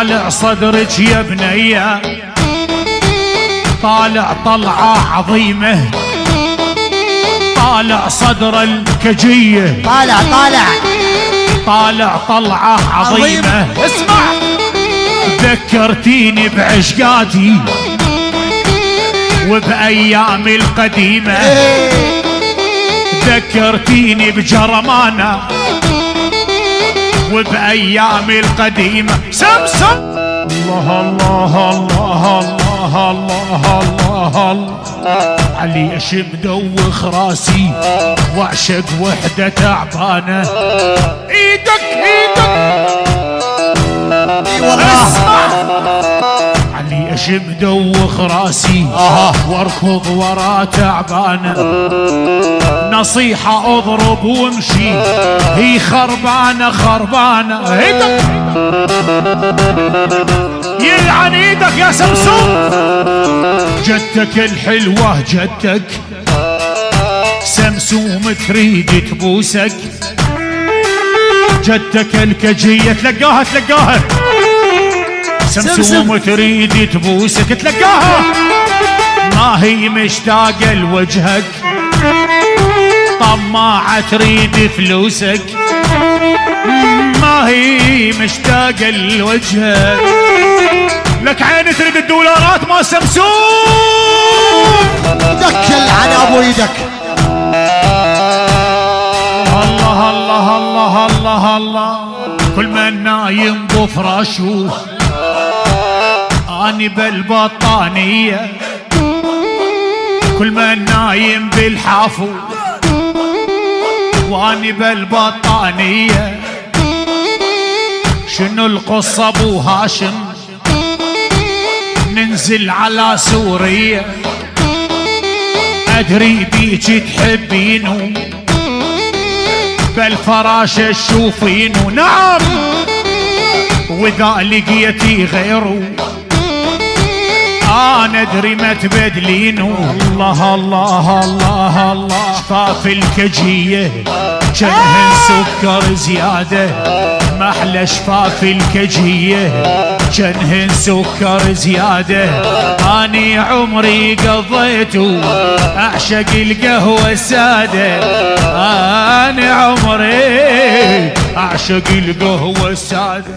طالع صدرك يا بنية، طالع طلعة عظيمة، طالع صدر الكجية، طالع طلعة عظيمة. اسمع، ذكرتيني بعشقاتي وبأيامي القديمة، ذكرتيني بجرمانة وبأيامي القديمة. سمسم الله الله الله الله الله الله الله علي اشم دوخ راسي واعشق وحدة تعبانة. ايدك اسمع، علي اشم دوخ راسي واركض ورا تعبانة. نصيحة اضرب وامشي، هي خربانة. ايدك يلعن ايدك يا سمسم. جدتك الحلوة جدتك سمسوم تريد تبوسك، جدتك الكجية تلقاها سمسوم تريد تبوسك، تلقاها ما هي مشتاقة لوجهك، طماعة تريد فلوسك، ما هي مشتاقة لوجهك. لك عين تريد الدولارات ما سمسوم. دكل عن ابو ايدك. الله الله الله الله الله، كل من نايم بفراشه اني بالبطانية، كل من نايم بالحافو واني بالبطانية. شنو القصة ابو هاشم؟ ننزل على سوريا، ادري بيك تحبينه بالفراشة تشوفينه. نعم، واذا لقيتي غيره انا ادري ما تبدلينه. الله الله الله الله، شفاف الكجية جنهن سكر زيادة، محلى شفاف الكجية جنهن سكر زيادة. اني عمري قضيته اعشق القهوة السادة، اني عمري اعشق القهوة السادة.